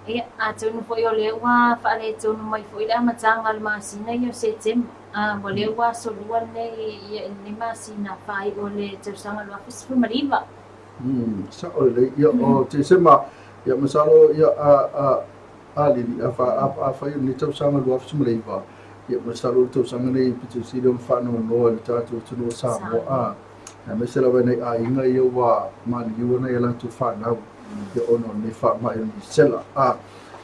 Ia atunu fo yo lewa fa le tunu mai fo ila matanga al masina yo Tesema mo lewa solua nei ni masina fa o le tausanga lo afis fu mariva sa o le ia o Tesema ia masalo ia a lili a fa ni tausanga lo afis mariva ia masalo tausanga nei pitu silo fa no le tatu tunu sa mo a me se la nei a inga ia wa mali yo na ia tu fa na ia ono ni fa mai ni sela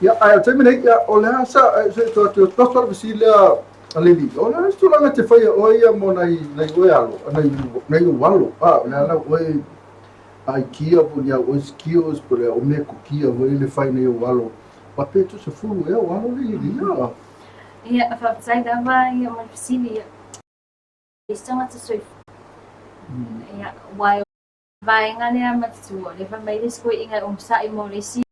ia a temi nei ia o le asa se to pastor visila alili o le sto langa te fai o ia mo nai oalo nai walo na oi ai kia po ia o skills por o me ko kia o le fai nei walo pa peto se fulu ia walo le ia fa sai dava ia mo visila istanga te soi ia vai ngale ama tu le fa mai le sko inga sa i mo le